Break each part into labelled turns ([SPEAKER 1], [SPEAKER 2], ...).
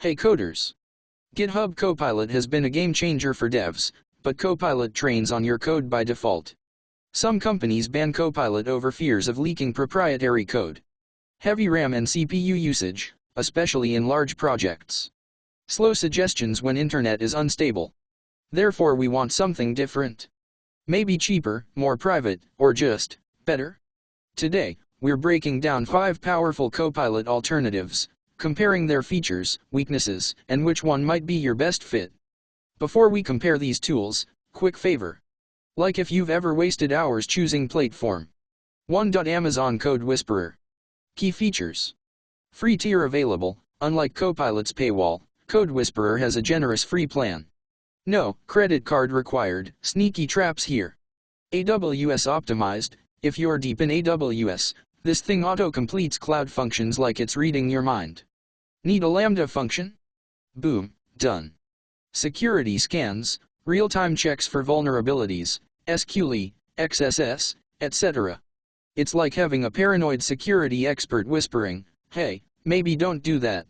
[SPEAKER 1] Hey coders! GitHub Copilot has been a game changer for devs, but Copilot trains on your code by default. Some companies ban Copilot over fears of leaking proprietary code. Heavy RAM and CPU usage, especially in large projects. Slow suggestions when internet is unstable. Therefore we want something different. Maybe cheaper, more private, or just better? Today, we're breaking down 5 powerful Copilot alternatives, comparing their features, weaknesses, and which one might be your best fit. Before we compare these tools, quick favor. Like if you've ever wasted hours choosing platform. 1. Amazon Code Whisperer. Key features. Free tier available. Unlike Copilot's paywall, Code Whisperer has a generous free plan. No credit card required. Sneaky traps here. AWS optimized. If you're deep in AWS, this thing auto-completes cloud functions like it's reading your mind. Need a Lambda function? Boom, done. Security scans, real-time checks for vulnerabilities, SQL, XSS, etc. It's like having a paranoid security expert whispering, "Hey, maybe don't do that."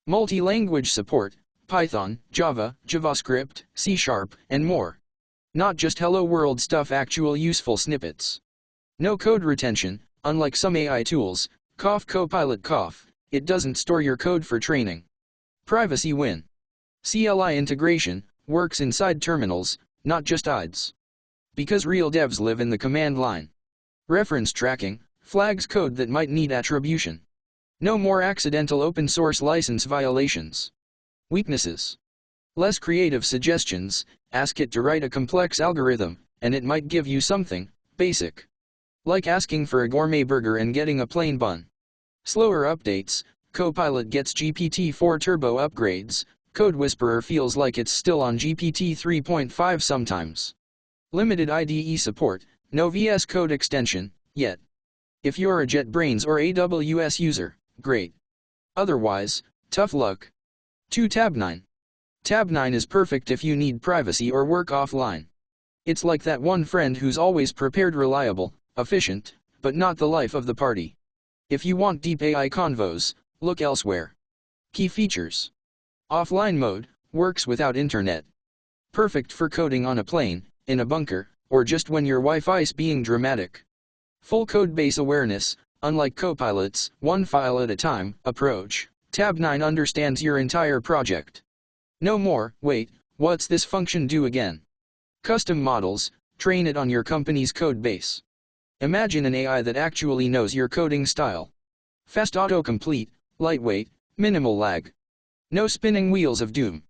[SPEAKER 1] Multi-language support, Python, Java, JavaScript, C#, and more. Not just hello world stuff, actual useful snippets. No code retention. Unlike some AI tools, Copilot, it doesn't store your code for training. Privacy win. CLI integration, works inside terminals, not just IDEs. Because real devs live in the command line. Reference tracking, flags code that might need attribution. No more accidental open source license violations. Weaknesses. Less creative suggestions, ask it to write a complex algorithm, and it might give you something basic. Like asking for a gourmet burger and getting a plain bun. Slower updates, Copilot gets GPT-4 Turbo upgrades, Code Whisperer feels like it's still on GPT 3.5 sometimes. Limited IDE support, no VS Code extension, yet. If you're a JetBrains or AWS user, great. Otherwise, tough luck. 2. Tabnine. Tabnine is perfect if you need privacy or work offline. It's like that one friend who's always prepared, reliable, efficient, but not the life of the party. If you want deep AI convos, look elsewhere. Key features. Offline mode, works without internet. Perfect for coding on a plane, in a bunker, or just when your Wi-Fi's being dramatic. Full codebase awareness, unlike Copilot's one file at a time approach, Tabnine understands your entire project. No more, wait, what's this function do again? Custom models, train it on your company's codebase. Imagine an AI that actually knows your coding style. Fast autocomplete, lightweight, minimal lag. No spinning wheels of doom.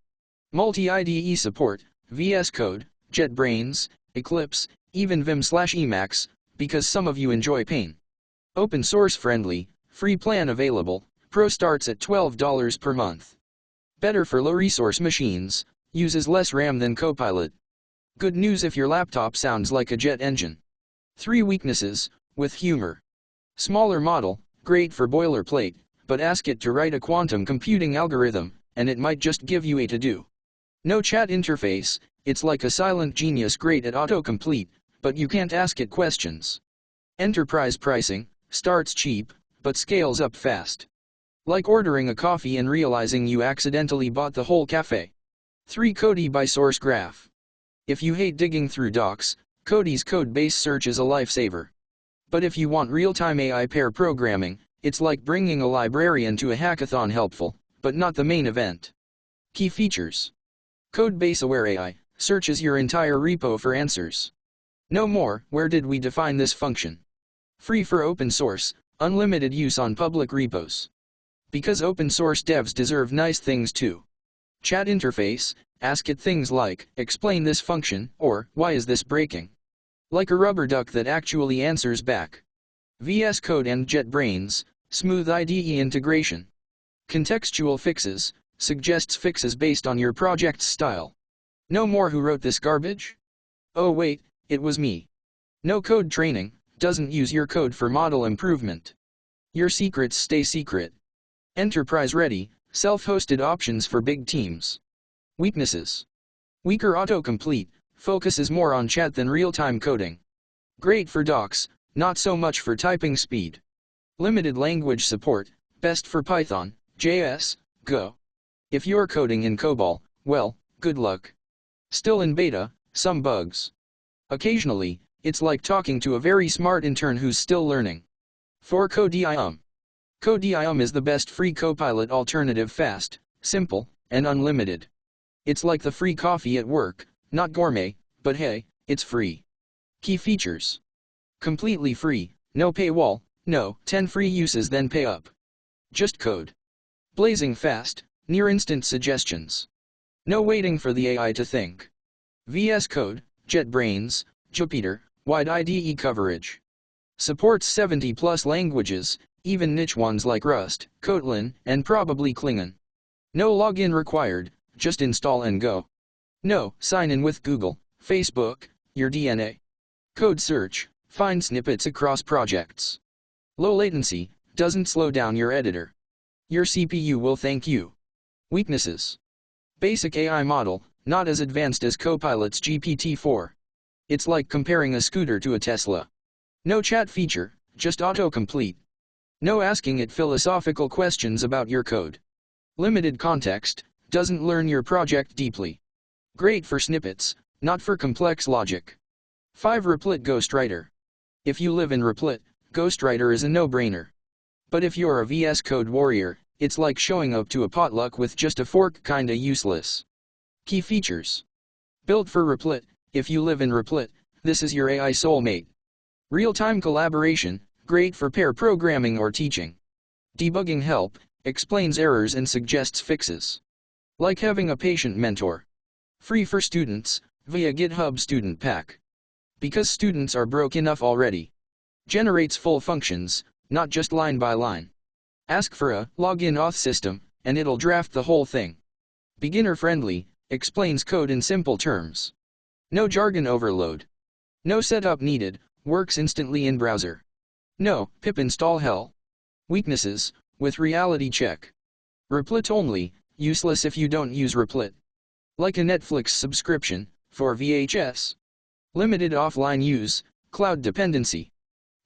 [SPEAKER 1] Multi-IDE support, VS Code, JetBrains, Eclipse, even Vim/Emacs, because some of you enjoy pain. Open source friendly, free plan available, Pro starts at $12 per month. Better for low resource machines, uses less RAM than Copilot. Good news if your laptop sounds like a jet engine. 3 weaknesses, with humor. Smaller model, great for boilerplate, but ask it to write a quantum computing algorithm, and it might just give you a to-do. No chat interface, it's like a silent genius, great at autocomplete, but you can't ask it questions. Enterprise pricing, starts cheap, but scales up fast. Like ordering a coffee and realizing you accidentally bought the whole cafe. 3. Cody by Sourcegraph. If you hate digging through docs, Cody's code-based search is a lifesaver. But if you want real-time AI pair programming, it's like bringing a librarian to a hackathon, helpful, but not the main event. Key features. Codebase aware AI, searches your entire repo for answers. No more, where did we define this function? Free for open source, unlimited use on public repos. Because open source devs deserve nice things too. Chat interface, ask it things like, explain this function, or, why is this breaking? Like a rubber duck that actually answers back. VS Code and JetBrains, smooth IDE integration. Contextual fixes, suggests fixes based on your project's style. No more who wrote this garbage? Oh wait, it was me. No code training, doesn't use your code for model improvement. Your secrets stay secret. Enterprise ready, self-hosted options for big teams. Weaknesses. Weaker autocomplete, focuses more on chat than real-time coding. Great for docs, not so much for typing speed. Limited language support, best for Python, JS, Go. If you're coding in COBOL, well, good luck. Still in beta, some bugs. Occasionally, it's like talking to a very smart intern who's still learning. For Codeium. Codeium is the best free Copilot alternative, fast, simple, and unlimited. It's like the free coffee at work, not gourmet, but hey, it's free. Key features. Completely free, no paywall, no 10 free uses then pay up. Just code. Blazing fast, near instant suggestions. No waiting for the AI to think. VS Code, JetBrains, Jupyter, wide IDE coverage. Supports 70 plus languages, even niche ones like Rust, Kotlin, and probably Klingon. No login required, just install and go. No sign in with Google, Facebook, your DNA. Code search, find snippets across projects. Low latency, doesn't slow down your editor. Your CPU will thank you. Weaknesses. Basic AI model, not as advanced as Copilot's GPT-4. It's like comparing a scooter to a Tesla. No chat feature, just autocomplete. No asking it philosophical questions about your code. Limited context, doesn't learn your project deeply. Great for snippets, not for complex logic. 5. Replit Ghostwriter. If you live in Replit, Ghostwriter is a no-brainer. But if you're a VS Code warrior, it's like showing up to a potluck with just a fork, kinda useless. Key features. Built for Replit. If you live in Replit, this is your AI soulmate. Real-time collaboration, great for pair programming or teaching. Debugging help, explains errors and suggests fixes. Like having a patient mentor. Free for students, via GitHub Student Pack. Because students are broke enough already. Generates full functions, not just line by line. Ask for a login auth system, and it'll draft the whole thing. Beginner friendly, explains code in simple terms. No jargon overload. No setup needed, works instantly in browser. No pip install hell. Weaknesses, with reality check. Replit only, useless if you don't use Replit. Like a Netflix subscription, for VHS. Limited offline use, cloud dependency.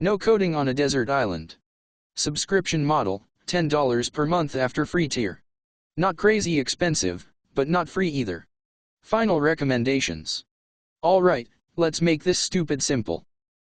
[SPEAKER 1] No coding on a desert island. Subscription model, $10 per month after free tier. Not crazy expensive, but not free either. Final recommendations. Alright, let's make this stupid simple.